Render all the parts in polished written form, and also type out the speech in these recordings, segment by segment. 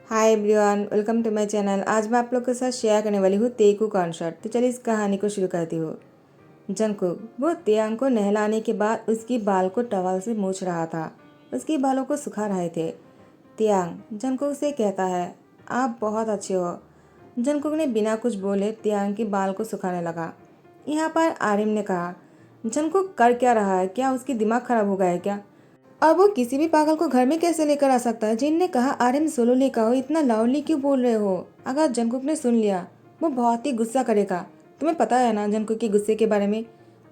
Hi everyone, welcome to my channel. आज मैं आप लोग के साथ शेयर करने वाली हूँ तेकू कॉन्सर्ट। तो चलिए इस कहानी को शुरू करती हूँ। जंगकुक वो तियांग को नहलाने के बाद उसकी बाल को टवल से मूछ रहा था। उसकी बालों को सुखा रहे थे। तियांग जंगकुक से कहता है, आप बहुत अच्छे हो। जंगकुक ने बिना कुछ बोले तियांग के बाल को सुखाने लगा। यहाँ पर आरिम ने कहा, जंगकुक कर क्या रहा है? क्या उसकी दिमाग खराब हो गया है क्या? अब वो किसी भी पागल को घर में कैसे लेकर आ सकता है? जिन ने कहा, आर्यन सोलोली कहो, इतना लाउडली क्यों बोल रहे हो? अगर जंगकुक ने सुन लिया वो बहुत ही गुस्सा करेगा। तुम्हें पता है ना जंगकुक के गुस्से के बारे में?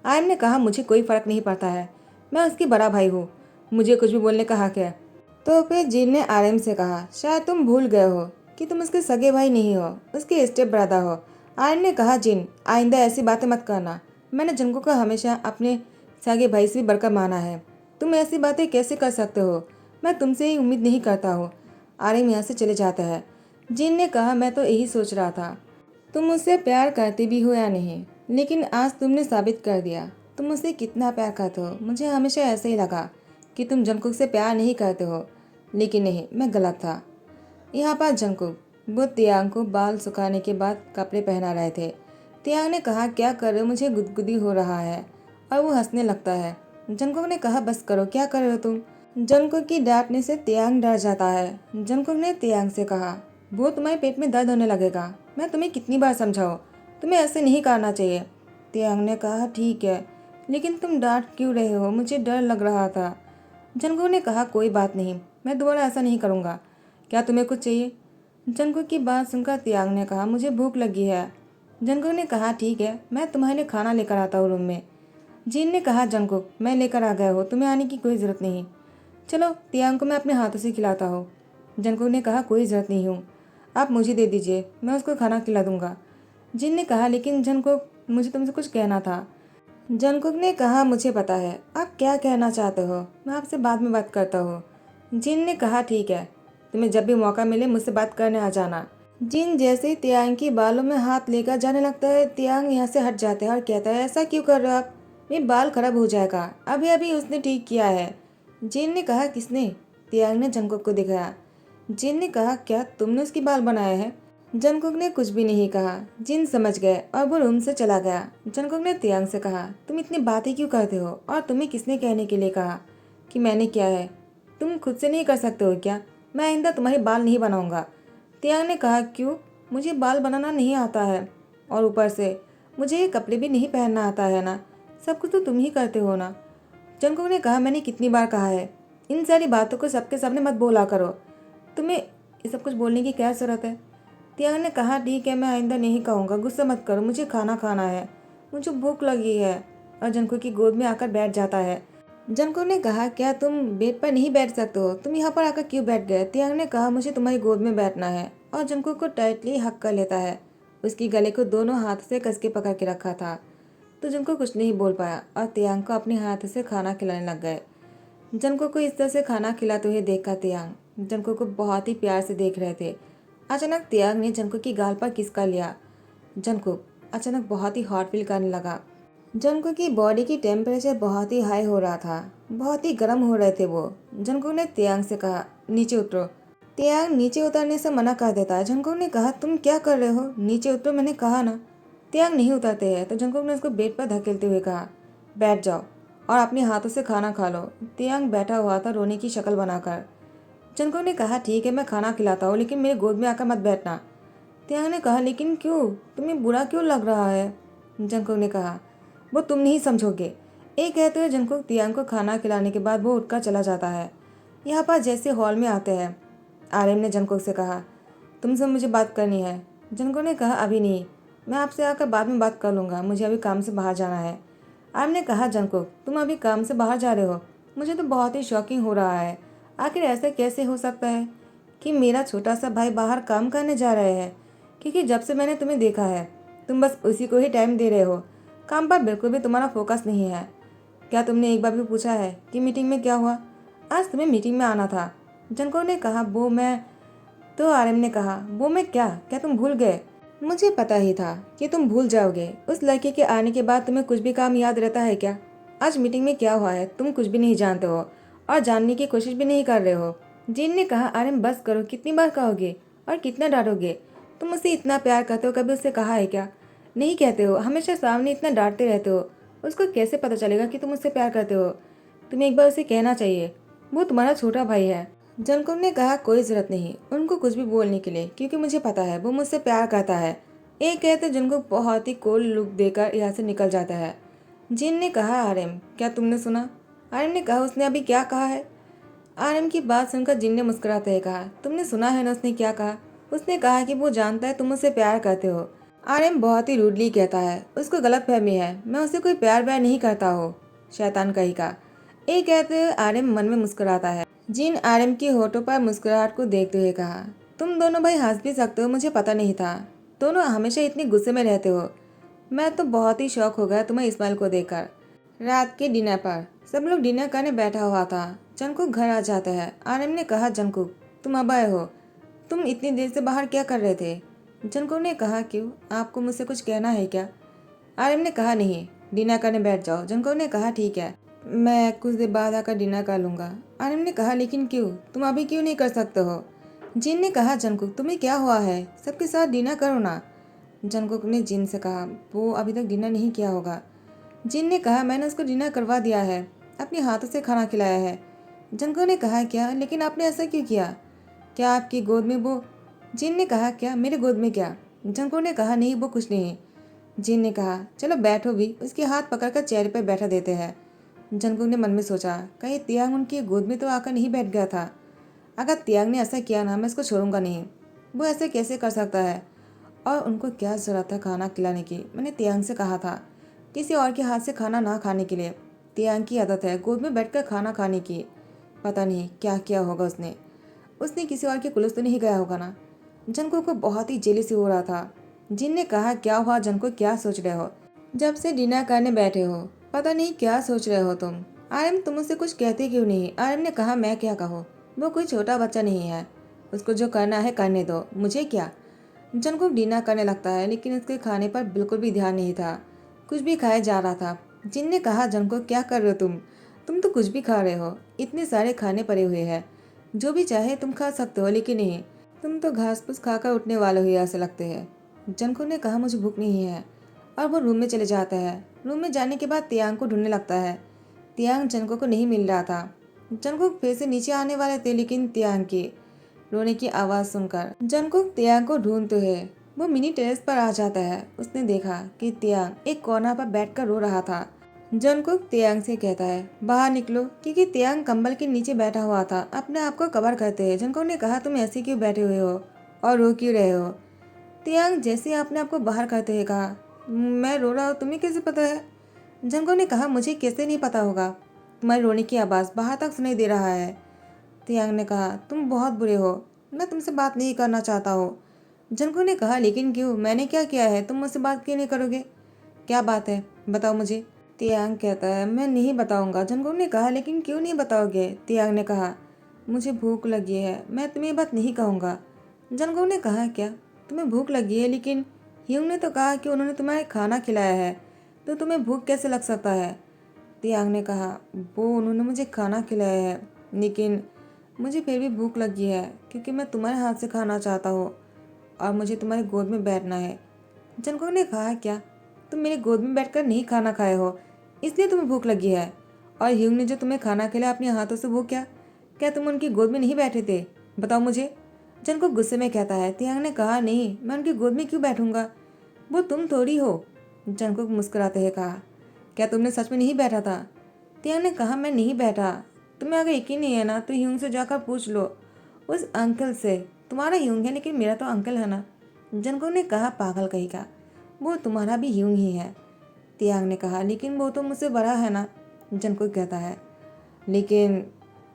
आर्यन ने कहा, मुझे कोई फर्क नहीं पड़ता है, मैं उसकी बड़ा भाई हूँ, मुझे कुछ भी बोलने का हक है। तो फिर जिन ने आर्यन से कहा, शायद तुम भूल गए हो कि तुम उसके सगे भाई नहीं हो, उसके स्टेप ब्रदर हो। आर्यन ने कहा, जिन आइंदा ऐसी बातें मत करना, मैंने जंगकुक को हमेशा अपने सगे भाई से भी बढ़कर माना है। तुम ऐसी बातें कैसे कर सकते हो? मैं तुमसे ही उम्मीद नहीं करता हूँ। आर्यन यहाँ से चले जाता है। जिन ने कहा, मैं तो यही सोच रहा था तुम मुझसे प्यार करते भी हो या नहीं, लेकिन आज तुमने साबित कर दिया तुम मुझसे कितना प्यार करते हो। मुझे हमेशा ऐसे ही लगा कि तुम जंगकुक से प्यार नहीं करते हो, लेकिन नहीं, मैं गलत था। यहाँ पर जंगकुक वो तियांग को बाल सुखाने के बाद कपड़े पहना रहे थे। तियांग ने कहा, क्या कर रहे हो? मुझे गुदगुदी हो रहा है। और वो हंसने लगता है। जंगकुक ने कहा, बस करो, क्या कर रहे हो तुम? जंगकुक की डांटने से तियांग डर जाता है। जंगकुक ने तियांग से कहा, वो तुम्हारे पेट में दर्द होने लगेगा, मैं तुम्हें कितनी बार समझाऊं, तुम्हें ऐसे नहीं करना चाहिए। तियांग ने कहा, ठीक है, लेकिन तुम डांट क्यों रहे हो? मुझे डर लग रहा था। जंगकुक ने कहा, कोई बात नहीं, मैं दोबारा ऐसा नहीं करूँगा। क्या तुम्हें कुछ चाहिए? जंगकुक की बात सुनकर तियांग ने कहा, मुझे भूख लगी है। जंगकुक ने कहा, ठीक है, मैं तुम्हारे लिए खाना लेकर आता हूँ रूम में। जीन ने कहा, जंगकुक मैं लेकर आ गया हूँ, तुम्हें आने की कोई ज़रूरत नहीं। चलो तियांग को मैं अपने हाथों से खिलाता हूँ। जंगकुक ने कहा, कोई ज़रूरत नहीं हूँ, आप मुझे दे दीजिए, मैं उसको खाना खिला दूंगा। जिन ने कहा, लेकिन जंगकुक मुझे तुमसे कुछ कहना था। जंगकुक ने कहा, मुझे पता है आप क्या कहना चाहते हो, मैं आपसे बाद में बात करता हूँ। जिन ने कहा, ठीक है, तुम्हें जब भी मौका मिले मुझसे बात करने आ जाना। जिन जैसे ही तियांग की बालों में हाथ लेकर जाने लगता है, तियांग यहाँ से हट जाता है और कहता है, ऐसा क्यों कर रहे हो आप? मेरे बाल खराब हो जाएगा, अभी अभी उसने ठीक किया है। जिन ने कहा, किसने? तियांग ने जंगकुक को दिखाया। जिन ने कहा, क्या तुमने उसकी बाल बनाए हैं? जंगकुक ने कुछ भी नहीं कहा। जिन समझ गए और वो रूम से चला गया। जंगकुक ने तियांग से कहा, तुम इतनी बातें क्यों करते हो और तुम्हें किसने कहने के लिए कहा कि मैंने क्या है? तुम खुद से नहीं कर सकते हो क्या? मैं आइंदा तुम्हारे बाल नहीं बनाऊंगा। तियांग ने कहा, क्यों? मुझे बाल बनाना नहीं आता है, और ऊपर से मुझे ये कपड़े भी नहीं पहनना आता है ना, सब कुछ तो तुम ही करते हो ना। जंगकुक ने कहा, मैंने कितनी बार कहा है इन सारी बातों को सबके सामने मत बोला करो, तुम्हें ये सब कुछ बोलने की क्या ज़रूरत है? तियांग ने कहा, ठीक है, मैं आइंदा नहीं कहूँगा, गुस्सा मत करो, मुझे खाना खाना है, मुझे भूख लगी है। और जंगकुक की गोद में आकर बैठ जाता है। जंगकुक ने कहा, क्या तुम बेड पर नहीं बैठ सकते हो? तुम यहाँ पर आकर क्यों बैठ गए? तियांग ने कहा, मुझे तुम्हारी गोद में बैठना है, और जंगकुक को टाइटली हक कर लेता है। उसकी गले को दोनों हाथ से कस के पकड़ के रखा था। तो जंगकुक कुछ नहीं बोल पाया और तियांग को अपने हाथ से खाना खिलाने लग गए। जंगकुक को इस तरह से खाना खिलाते हुए देखा तियांग जंगकुक को बहुत ही प्यार से देख रहे थे। अचानक तियांग ने जंगकुक की गाल पर किस कर लिया। जंगकुक अचानक बहुत ही हॉट फील करने लगा। जंगकुक की बॉडी की टेम्परेचर बहुत ही हाई हो रहा था, बहुत ही गर्म हो रहे थे वो। जंगकुक ने तियांग से कहा, नीचे उतरो। तियांग नीचे उतरने से मना कर देता है। जंगकुक ने कहा, तुम क्या कर रहे हो? नीचे उतरो, मैंने कहा ना। तियांग नहीं उतरते हैं तो जंगकुक ने उसको बेड पर धकेलते हुए कहा, बैठ जाओ और अपने हाथों से खाना खा लो। तियांग बैठा हुआ था रोने की शक्ल बनाकर। जंगकुक ने कहा, ठीक है, मैं खाना खिलाता हूँ, लेकिन मेरे गोद में आकर मत बैठना। तियांग ने कहा, लेकिन क्यों? तुम्हें बुरा क्यों लग रहा है? जंगकुक ने कहा, वो तुम नहीं समझोगे। एक कहते हुए जंगकुक तियांग को खाना खिलाने के बाद वो उठकर चला जाता है। यहाँ पर जैसे हॉल में आते हैं, आर्यन ने जंगकुक से कहा, तुमसे मुझे बात करनी है। जंगकुक ने कहा, अभी नहीं, मैं आपसे आकर बाद में बात कर लूँगा, मुझे अभी काम से बाहर जाना है। आर्यन ने कहा, जंगकुक तुम अभी काम से बाहर जा रहे हो? मुझे तो बहुत ही शॉकिंग हो रहा है। आखिर ऐसा कैसे हो सकता है कि मेरा छोटा सा भाई बाहर काम करने जा रहे हैं? क्योंकि जब से मैंने तुम्हें देखा है तुम बस उसी को ही टाइम दे रहे हो, काम पर बिल्कुल भी तुम्हारा फोकस नहीं है। क्या तुमने एक बार भी पूछा है कि मीटिंग में क्या हुआ? आज तुम्हें मीटिंग में आना था। जंको ने कहा, वो मैं। तो आर्यन ने कहा, वो मैं क्या? क्या तुम भूल गए? मुझे पता ही था कि तुम भूल जाओगे। उस लड़के के आने के बाद तुम्हें कुछ भी काम याद रहता है क्या? आज मीटिंग में क्या हुआ है तुम कुछ भी नहीं जानते हो और जानने की कोशिश भी नहीं कर रहे हो। जिन ने कहा, आर्यन बस करो, कितनी बार कहोगे और कितना डांटोगे? तुम मुझसे इतना प्यार करते हो, कभी उससे कहा है क्या? नहीं कहते हो, हमेशा सामने इतना डांटते रहते हो। उसको कैसे पता चलेगा कि तुम उससे प्यार करते हो? तुम्हें एक बार उसे कहना चाहिए, वो तुम्हारा छोटा भाई है। जंकुक ने कहा, कोई ज़रूरत नहीं उनको कुछ भी बोलने के लिए, क्योंकि मुझे पता है वो मुझसे प्यार करता है। एक कहते जंकुक बहुत ही कोल्ड लुक देकर यहाँ से निकल जाता है। जिन ने कहा, आर्यन क्या तुमने सुना? आर्यन ने कहा, उसने अभी क्या कहा है? आर्यन की बात सुनकर जिन ने मुस्कुराते हुए कहा, तुमने सुना है ना उसने क्या कहा? उसने कहा कि वो जानता है तुम उससे प्यार करते हो। आर्यन बहुत ही रूडली कहता है, उसको गलतफहमी है, मैं उससे कोई प्यार व्यार नहीं करता हो, शैतान कहीं का। एक कहते हुए आर्यन मन में मुस्कुराता है। जिन आर्यन की होठों पर मुस्कुराहट को देखते हुए कहा, तुम दोनों भाई हंस भी सकते हो, मुझे पता नहीं था। दोनों हमेशा इतने गुस्से में रहते हो। मैं तो बहुत ही शौक हो गया तुम्हें इस्माइल को देखकर। रात के डिनर पर सब लोग डिनर करने बैठा हुआ था। जंकुक घर आ जाता है। आर्यन ने कहा, जंकुक तुम अब आए हो, तुम इतनी देर से बाहर क्या कर रहे थे? जंकुक ने कहा, क्यों, आपको मुझसे कुछ कहना है क्या? आर्यन ने कहा, नहीं, डिनर करने बैठ जाओ। जंकुक ने कहा, ठीक है, मैं कुछ देर बाद आकर डिनर कर लूँगा। आर्यन ने कहा, लेकिन क्यों, तुम अभी क्यों नहीं कर सकते हो? जिन ने कहा, जंकुक तुम्हें क्या हुआ है, सबके साथ डिनर करो ना। जंकुक ने जिन से कहा, वो अभी तक डिनर नहीं किया होगा। जिन ने कहा, मैंने उसको डिनर करवा दिया है, अपने हाथों से खाना खिलाया है। जंकुक ने कहा, क्या, लेकिन आपने ऐसा क्यों किया? क्या आपकी गोद में वो? जिन ने कहा, क्या मेरे गोद में क्या? जंकुक ने कहा, नहीं वो कुछ नहीं। जिन ने कहा, चलो बैठो भी, उसके हाथ पकड़कर चेहरे पर बैठा देते हैं। जंकुक ने मन में सोचा, कहीं तियांग उनकी गोद में तो आकर नहीं बैठ गया था। अगर तियांग ने ऐसा किया ना, मैं इसको छोड़ूंगा नहीं। वो ऐसे कैसे कर सकता है? और उनको क्या ज़रूरत था खाना खिलाने की? मैंने तियांग से कहा था किसी और के हाथ से खाना ना खाने के लिए। तियांग की आदत है गोद में बैठकर खाना खाने की। पता नहीं क्या किया होगा उसने। उसने किसी और के कुलुस तो नहीं गया होगा ना। जनको को बहुत ही जेलसी हो रहा था। जिन ने कहा, क्या हुआ जनको, क्या सोच रहे हो? जब से डिनर करने बैठे हो, पता नहीं क्या सोच रहे हो तुम। आर्यन तुम मुझसे कुछ कहते क्यों नहीं? आर्यन ने कहा, मैं क्या कहूँ, वो कोई छोटा बच्चा नहीं है, उसको जो करना है करने दो, मुझे क्या। जंकुक डिनर करने लगता है, लेकिन उसके खाने पर बिल्कुल भी ध्यान नहीं था, कुछ भी खाया जा रहा था। जिन ने कहा, जंकुक क्या कर रहे हो तुम तो कुछ भी खा रहे हो, इतने सारे खाने पड़े हुए हैं, जो भी चाहे तुम खा सकते हो, लेकिन नहीं, तुम तो घास फूस खाकर उठने वाले ही ऐसे लगते हैं। जंकुक ने कहा, मुझे भूख नहीं है, और वो रूम में चले जाता है। रूम में जाने के बाद तियांग को ढूंढने लगता है। तियांग जंकुक को नहीं मिल रहा था। जंकुक फिर से नीचे आने वाले थे, लेकिन तियांग की रोने की आवाज़ सुनकर जंकुक तियांग को ढूंढते हुए वो मिनी टेरेस पर आ जाता है। उसने देखा कि तियांग एक कोना पर बैठकर रो रहा था। जंकुक तियांग से कहता है, बाहर निकलो, क्योंकि तियांग कंबल के नीचे बैठा हुआ था, अपने आप को कवर करते हुए। जंकुक ने कहा, तुम ऐसे क्यों बैठे हुए हो और रो क्यों रहे हो? तियांग जैसे अपने आप को बाहर करते हुए कहा, मैं रो रहा हूँ, तुम्हें कैसे पता है? जंकुक ने कहा, मुझे कैसे नहीं पता होगा, तुम्हारी रोने की आवाज़ बाहर तक सुनाई दे रहा है। तियांग ने कहा, तुम बहुत बुरे हो, मैं तुमसे बात नहीं करना चाहता हो। जंकुक ने कहा, लेकिन क्यों, मैंने क्या किया है, तुम मुझसे बात क्यों नहीं करोगे? क्या बात है, बताओ मुझे। तियांग कहता है, मैं नहीं बताऊंगा। जंकुक ने कहा, लेकिन क्यों नहीं बताओगे? तियांग ने कहा, मुझे भूख लगी है, मैं तुम्हें ये बात नहीं कहूँगा। जंकुक ने कहा, क्या तुम्हें भूख लगी है? लेकिन ह्यूंग ने तो कहा कि उन्होंने तुम्हें खाना खिलाया है, तो तुम्हें भूख कैसे लग सकता है? तियांग ने कहा, वो उन्होंने मुझे खाना खिलाया है, लेकिन मुझे फिर भी भूख लगी है, क्योंकि मैं तुम्हारे हाथ से खाना चाहता हूँ और मुझे तुम्हारी गोद में बैठना है। जंकुक ने कहा, क्या तुम मेरी गोद में बैठकर नहीं खाना खाए हो, इसलिए तुम्हें भूख लगी है? और ह्यूंग ने जो तुम्हें खाना खिलाया अपने हाथों से, वो क्या तुम उनकी गोद में नहीं बैठे थे? बताओ मुझे। जंकुक गुस्से में कहता है। तियांग ने कहा, नहीं, मैं उनकी गोद में क्यों बैठूंगा, वो तुम थोड़ी हो। जंकुक मुस्कुराते हुए कहा, क्या तुमने सच में नहीं बैठा था? तियांग ने कहा, मैं नहीं बैठा। तुम्हें अगर यकीन नहीं है ना, तो ह्यूंग से जाकर पूछ लो, उस अंकल से। तुम्हारा ह्यूंग है, लेकिन मेरा तो अंकल है ना। जंकुक ने कहा, पागल कहीं का, वो तुम्हारा भी ह्यूंग ही है। तियांग ने कहा, लेकिन वो तो मुझसे बड़ा है ना। जंकुक कहता है, लेकिन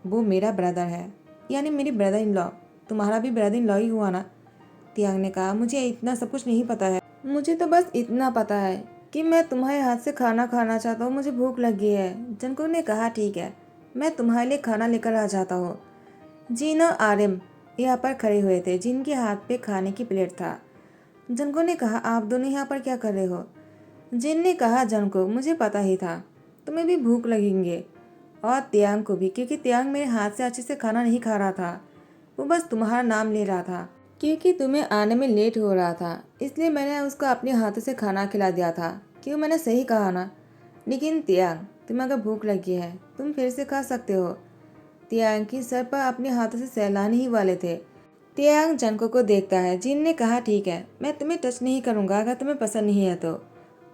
वो मेरा ब्रदर है, यानी मेरी ब्रदर इन लॉ। तुम्हारा भी ब्रदर इन लॉ ही हुआ ना। तियांग ने कहा, मुझे इतना सब कुछ नहीं पता है, मुझे तो बस इतना पता है कि मैं तुम्हारे हाथ से खाना खाना चाहता हूँ, मुझे भूख लगी है। जंकुक ने कहा, ठीक है, मैं तुम्हारे लिए खाना लेकर आ जाता हूँ। जीन और आर्यन यहाँ पर खड़े हुए थे, जिनके हाथ पे खाने की प्लेट था। जंकुक ने कहा, आप दोनों यहाँ पर क्या कर रहे हो? जिन ने कहा, जंकुक मुझे पता ही था तुम्हें भी भूख लगेंगे, और तियांग को भी, क्योंकि तियांग मेरे हाथ से अच्छे से खाना नहीं खा रहा था। वो बस तुम्हारा नाम ले रहा था क्योंकि तुम्हें आने में लेट हो रहा था, इसलिए मैंने उसको अपने हाथों से खाना खिला दिया था। क्यों, मैंने सही कहा ना? लेकिन तियांग, तुम्हें अगर भूख लगी है तुम फिर से खा सकते हो। तियांग की सर पर अपने हाथों से सहलाने ही वाले थे। तियांग जंको को देखता है। जिन ने कहा ठीक है, मैं तुम्हें टच नहीं करूंगा अगर तुम्हें पसंद नहीं है तो।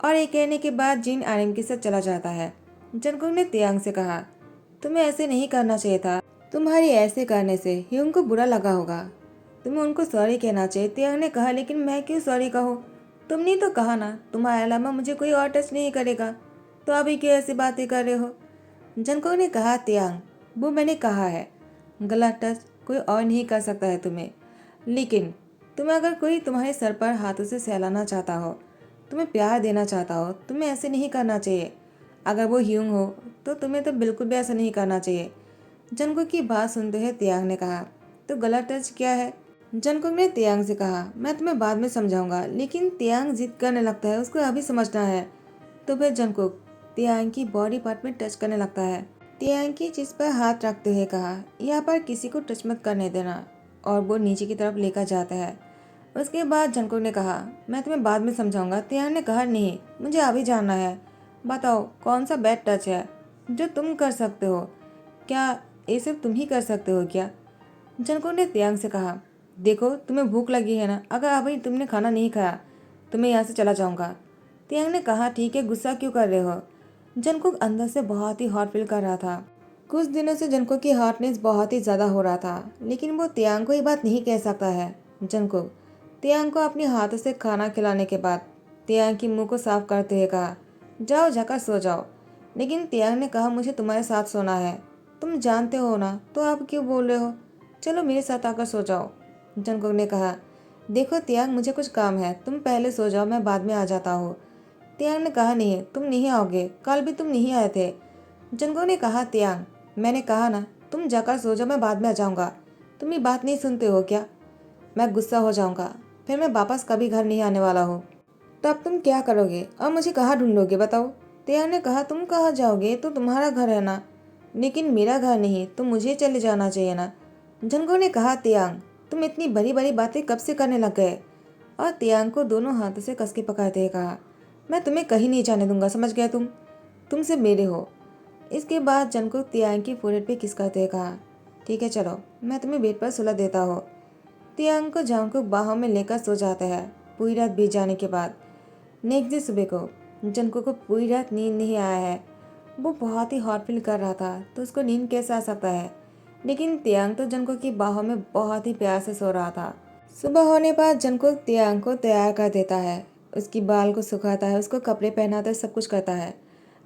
और ये कहने के बाद जिन आर्यन के साथ चला जाता है। जंको ने तियांग से कहा, तुम्हें ऐसे नहीं करना चाहिए था। तुम्हारी ऐसे करने से ह्यूंग को बुरा लगा होगा। तुम्हें उनको सॉरी कहना चाहिए। तियांग ने कहा, लेकिन मैं क्यों सॉरी कहूँ? तुमने तो कहा ना तुम्हारे अलावा मुझे कोई और टच नहीं करेगा, तो अभी क्यों ऐसी बातें कर रहे हो? जंको ने कहा, तियांग, वो मैंने कहा है, गलत टच कोई और नहीं कर सकता है तुम्हें। लेकिन तुम्हें अगर कोई तुम्हारे सर पर हाथों से सहलाना चाहता हो, तुम्हें प्यार देना चाहता हो, तुम्हें ऐसे नहीं करना चाहिए। अगर वो ह्यूंग हो तो तुम्हें तो बिल्कुल भी ऐसा नहीं करना चाहिए। जंकुक की बात सुनते हुए तियांग ने कहा, तो गलत टच क्या है? जंकुक ने तियांग से कहा, मैं तुम्हें बाद में समझाऊंगा। लेकिन तियांग जिद करने लगता है, उसको अभी समझना है। तो फिर जंकुक तियांग की बॉडी पार्ट में टच करने लगता है। तियांग की जिस पर हाथ रखते हुए कहा, यहाँ पर किसी को टच मत करने देना, और वो नीचे की तरफ लेकर जाता है। उसके बाद जंकुक ने कहा, मैं तुम्हें बाद में समझाऊंगा। तियांग ने कहा, नहीं, मुझे अभी जानना है। बताओ कौन सा बैड टच है जो तुम कर सकते हो? क्या ये सिर्फ तुम ही कर सकते हो क्या? जंकुक ने तियांग से कहा, देखो तुम्हें भूख लगी है ना, अगर अभी तुमने खाना नहीं खाया तो मैं यहाँ से चला जाऊंगा। तियांग ने कहा, ठीक है, गुस्सा क्यों कर रहे हो? जंकुक अंदर से बहुत ही हॉट फील कर रहा था। कुछ दिनों से जंकुक की हॉटनेस बहुत ही ज़्यादा हो रहा था, लेकिन वो तियांग को ये बात नहीं कह सकता है। जंकुक तियांग को अपने हाथों से खाना खिलाने के बाद तियांग की मुंह को साफ करते हुए कहा, जाओ जाकर सो जाओ। लेकिन तियांग ने कहा, मुझे तुम्हारे साथ सोना है। तुम जानते हो ना, तो आप क्यों बोल रहे हो? चलो मेरे साथ आकर सो जाओ। जंकुक ने कहा, देखो तियांग, मुझे कुछ काम है, तुम पहले सो जाओ, मैं बाद में आ जाता हूँ। तियांग ने कहा, नहीं, तुम नहीं आओगे, कल भी तुम नहीं आए थे। जंकुक ने कहा, तियांग, मैंने कहा ना, तुम जाकर सो जाओ, मैं बाद में आ जाऊंगा। तुम ये बात नहीं सुनते हो क्या? मैं गुस्सा हो जाऊंगा, फिर मैं वापस कभी घर नहीं आने वाला हूँ। तो अब तुम क्या करोगे और मुझे कहाँ ढूंढोगे, बताओ? तियांग ने कहा, तुम कहाँ जाओगे तो तुम्हारा घर है ना, लेकिन मेरा घर नहीं, तो मुझे चले जाना चाहिए ना। जंकुक ने कहा, तियांग, तुम इतनी बड़ी बड़ी बातें कब से करने लग गए? और तियांग को दोनों हाथों से कस के पकड़ते हुए कहा, मैं तुम्हें कहीं नहीं जाने दूंगा, समझ गया? तुम से मेरे हो। इसके बाद जंकुक तियांग की फोrehead पे किस करते हुए कहा, ठीक है, चलो मैं तुम्हें बेड पर सुला देता हूँ। तियांग को जंकुक बाहों में लेकर सो जाता है। पूरी रात बीत जाने के बाद नेक्स्ट डे सुबह को जंकुक को पूरी रात नींद नहीं आया है। वो बहुत ही हॉट फील कर रहा था, तो उसको नींद कैसे आ सकता है? लेकिन तियांग तो जंकुक की बाहों में बहुत ही प्यार से सो रहा था। सुबह होने पर जंकुक तियांग को तैयार कर देता है, उसकी बाल को सुखाता है, उसको कपड़े पहनाता है, सब कुछ करता है।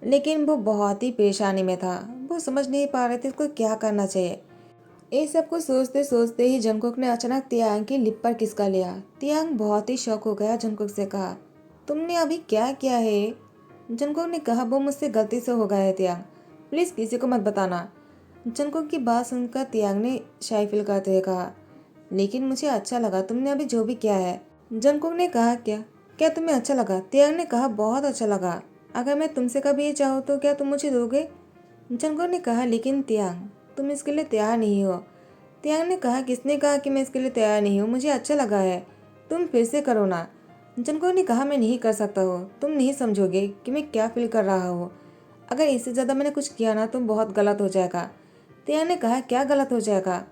लेकिन वो बहुत ही परेशानी में था। वो समझ नहीं पा रहे थे उसको क्या करना चाहिए। ये सब कुछ सोचते सोचते ही जंकुक ने अचानक तियांग की लिप पर किसका लिया। तियांग बहुत ही शौक हो गया। जंकुक से कहा, तुमने अभी क्या किया है? जंकुक ने कहा, वो मुझसे गलती से हो गया है तियांग, प्लीज किसी को मत बताना। जंकुक की बात सुनकर तियांग ने शाय फील करते हुए कहा, लेकिन मुझे अच्छा लगा तुमने अभी जो भी किया है। जंकुक ने कहा, क्या क्या तुम्हें अच्छा लगा? तियांग ने कहा, बहुत अच्छा लगा। अगर मैं तुमसे कभी ये चाहूँ तो क्या तुम मुझे दोगे? जंकुक ने कहा, लेकिन तियांग, तुम इसके लिए तैयार नहीं हो। तियांग ने कहा, किसने कहा कि मैं इसके लिए तैयार नहीं हूँ? मुझे अच्छा लगा है, तुम फिर से करो ना। जंकुक ने कहा, मैं नहीं कर सकता हूँ, तुम नहीं समझोगे कि मैं क्या फील कर रहा हूँ। अगर इससे ज़्यादा मैंने कुछ किया ना तो बहुत गलत हो जाएगा। तियांग ने कहा, क्या गलत हो जाएगा?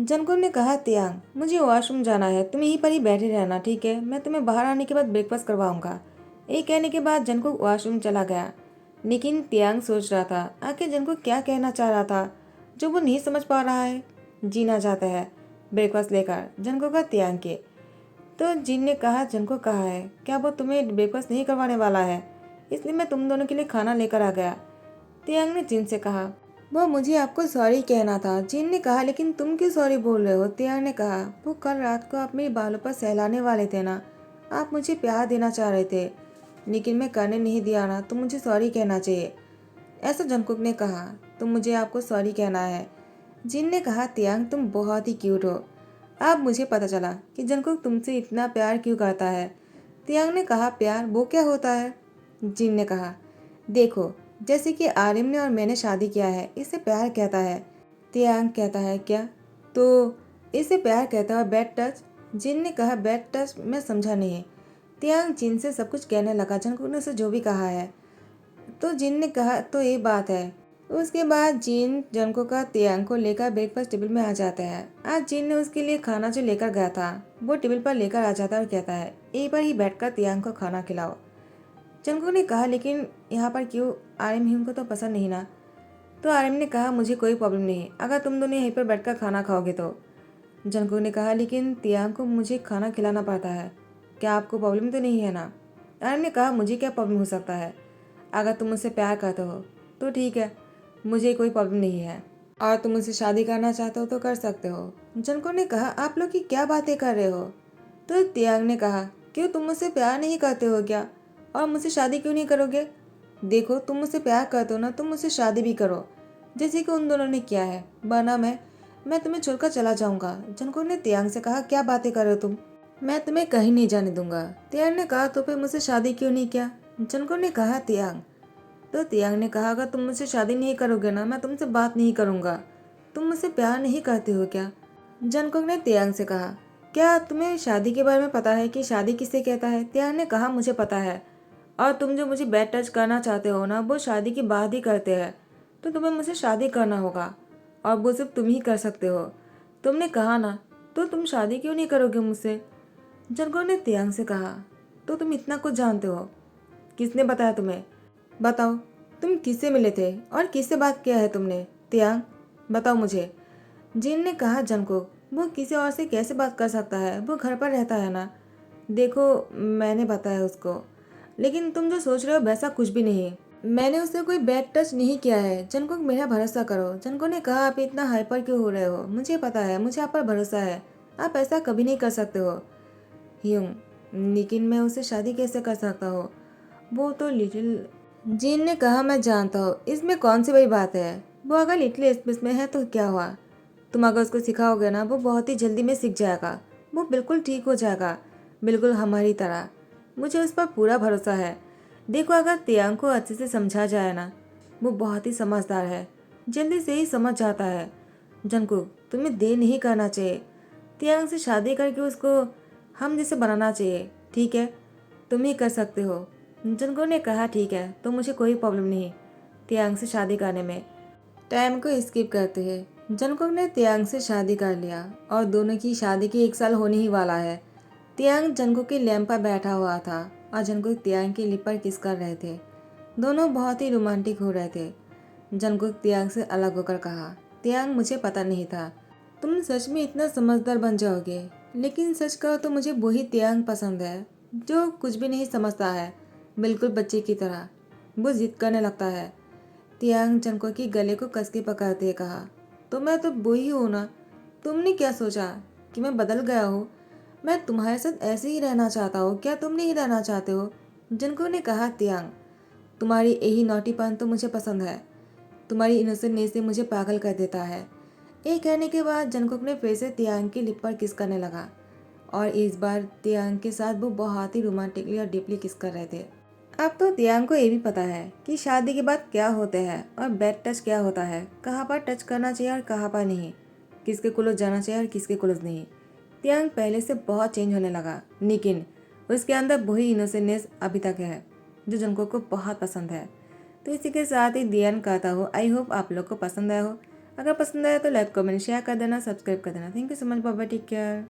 जंकुक ने कहा, तियांग, मुझे वॉशरूम जाना है, तुम यहीं पर ही बैठे रहना, ठीक है? मैं तुम्हें बाहर आने के बाद ब्रेकफास्ट करवाऊंगा। ये कहने के बाद जंकुक वॉशरूम चला गया। लेकिन तियांग सोच रहा था, आखिर जंकुक क्या कहना चाह रहा था जो वो नहीं समझ पा रहा है। जीना चाहता है ब्रेकफास्ट लेकर जंकुक का तियांग के। तो जिन ने कहा, जंकुक कहा है, क्या वो तुम्हें ब्रेकफास्ट नहीं करवाने वाला है? इसलिए मैं तुम दोनों के लिए खाना लेकर आ गया। तियांग ने जिन से कहा, वो मुझे आपको सॉरी कहना था। जिन ने कहा, लेकिन तुम क्यों सॉरी बोल रहे हो? तियांग ने कहा, वो कल रात को आप मेरे बालों पर सहलाने वाले थे ना, आप मुझे प्यार देना चाह रहे थे, लेकिन मैं करने नहीं दिया ना, तो मुझे सॉरी कहना चाहिए। ऐसा जंकुक ने कहा, तो मुझे आपको सॉरी कहना है। जिन ने कहा, तियांग, तुम बहुत ही क्यूट हो। अब मुझे पता चला कि जंकुक तुमसे इतना प्यार क्यों करता है। तियांग ने कहा, प्यार वो क्या होता है? जिन ने कहा, देखो, जैसे कि आर्यन ने और मैंने शादी किया है, इसे प्यार कहता है। तियांग कहता है क्या? तो इसे प्यार कहता है बैड टच? जिन ने कहा बैड टच, मैं समझा नहीं। तियांग जिन से सब कुछ कहने लगा, जंगकुक ने उसे जो भी कहा है। तो जिन ने कहा तो ये बात है। उसके बाद जिन जंगकुक का तियांग को लेकर ब्रेकफास्ट टेबल में आ जाता है। आज जिन ने उसके लिए खाना जो लेकर गया था वो टेबल पर लेकर आ जाता है और कहता है एक बार ही बैठकर तियांग को खाना खिलाओ। जंगकुक ने कहा लेकिन यहाँ पर क्यों? आर्यन हिम को तो पसंद नहीं ना। तो आर्यन ने कहा मुझे कोई प्रॉब्लम नहीं अगर तुम दोनों यहीं पर बैठकर खाना खाओगे तो। जंगकुक ने कहा लेकिन तियांग को मुझे खाना खिलाना पड़ता है, क्या आपको प्रॉब्लम तो नहीं है ना? आर्यन ने कहा मुझे क्या प्रॉब्लम हो सकता है, अगर तुम मुझसे प्यार करते हो तो ठीक है, मुझे कोई प्रॉब्लम नहीं है, और तुम मुझसे शादी करना चाहते हो तो कर सकते हो। जंगकुक ने कहा आप लोग की क्या बातें कर रहे हो? तो तियांग ने कहा क्यों, तुम मुझसे प्यार नहीं करते हो क्या, और मुझसे शादी क्यों नहीं करोगे? देखो तुम मुझसे प्यार करते हो ना, तुम मुझसे शादी भी करो जैसे कि उन दोनों ने किया है, वरना मैं तुम्हें छोड़कर चला जाऊंगा। जंगकुक ने तियांग से कहा क्या बातें कर रहे हो तुम, मैं तुम्हें कहीं नहीं जाने दूंगा। तियांग ने कहा तो फिर मुझसे शादी क्यों नहीं किया? जंगकुक ने कहा तियांग। तो तियांग ने कहा अगर तुम मुझसे शादी नहीं करोगे ना, मैं तुमसे बात नहीं करूंगा। तुम मुझसे प्यार नहीं करते हो क्या? जंगकुक ने तियांग से कहा क्या तुम्हें शादी के बारे में पता है कि शादी किसे कहता है? तियांग ने कहा मुझे पता है, और तुम जो मुझे बैड टच करना चाहते हो ना, वो शादी के बाद ही करते हैं। तो तुम्हें मुझसे शादी करना होगा, और वो सिर्फ तुम ही कर सकते हो। तुमने कहा ना, तो तुम शादी क्यों नहीं करोगे मुझसे? जंगकुक ने तियांग से कहा तो तुम इतना कुछ जानते हो? किसने बताया तुम्हें? बताओ, तुम किससे मिले थे और किससे बात किया है तुमने? तियांग बताओ मुझे। जिन ने कहा जंगकुक वो किसी और से कैसे बात कर सकता है, वो घर पर रहता है ना। देखो मैंने बताया उसको, लेकिन तुम जो सोच रहे हो वैसा कुछ भी नहीं। मैंने उससे कोई बैड टच नहीं किया है। जंगकुक मेरा भरोसा करो। जंगकुक ने कहा आप इतना हाइपर क्यों हो रहे हो? मुझे पता है, मुझे आप पर भरोसा है, आप ऐसा कभी नहीं कर सकते हो। ह्यूंग लेकिन मैं उससे शादी कैसे कर सकता हूँ? वो तो लिटिल। जिन ने कहा मैं जानता हूँ, इसमें कौन सी बड़ी बात है? वो अगर लिटिल स्पेस में है तो क्या हुआ? तुम अगर उसको सिखाओगे ना, वो बहुत ही जल्दी में सीख जाएगा, वो बिल्कुल ठीक हो जाएगा, बिल्कुल हमारी तरह। मुझे उस पर पूरा भरोसा है। देखो अगर तियांग को अच्छे से समझा जाए ना, वो बहुत ही समझदार है, जल्दी से ही समझ जाता है। जंगकुक तुम्हें देर नहीं करना चाहिए, तियांग से शादी करके उसको हम जैसे बनाना चाहिए, ठीक है? तुम ही कर सकते हो। जंगकुक ने कहा ठीक है, तो मुझे कोई प्रॉब्लम नहीं तियांग से शादी करने में। टाइम को स्किप करते हैं। जंगकुक ने तियांग से शादी कर लिया और दोनों की शादी के 1 साल होने ही वाला है। तियांग जंगकुक के लैंप पर बैठा हुआ था और जंगकुक तियांग की लिप पर किस कर रहे थे। दोनों बहुत ही रोमांटिक हो रहे थे। जंगकुक तियांग से अलग होकर कहा तियांग मुझे पता नहीं था तुम सच में इतना समझदार बन जाओगे, लेकिन सच कहो तो मुझे वही तियांग पसंद है जो कुछ भी नहीं समझता है, बिल्कुल बच्चे की तरह। वो जिद करने लगता है। तियांग जंगकुक की गले को कस के पकड़ते हुए कहा तो मैं तो वही हूँ ना, तुमने क्या सोचा कि मैं बदल गया हूँ? मैं तुम्हारे साथ ऐसे ही रहना चाहता हूँ, क्या तुम नहीं रहना चाहते हो? जंगकुक ने कहा तियांग तुम्हारी यही नौटीपन तो मुझे पसंद है, तुम्हारी इनोसेंटनेस से मुझे पागल कर देता है। ये कहने के बाद जंगकुक ने फिर से तियांग की लिप पर किस करने लगा, और इस बार तियांग के साथ वो बहुत ही रोमांटिकली और डीपली किस कर रहे थे। अब तो तियांग को ये भी पता है कि शादी के बाद क्या होते हैं और बैड टच क्या होता है, कहाँ पर टच करना चाहिए और कहाँ पर नहीं, किसके क्लोज जाना चाहिए और किसके क्लोज नहीं। तियांग पहले से बहुत चेंज होने लगा, लेकिन उसके अंदर वही इनोसेंटनेस अभी तक है जो जंगकुक को बहुत पसंद है। तो इसी के साथ ही दी एंड कहता हूँ। आई होप आप लोग को पसंद आया हो। अगर पसंद आया तो लाइक कमेंट शेयर कर देना, सब्सक्राइब कर देना। Thank you so much, bye bye, take care.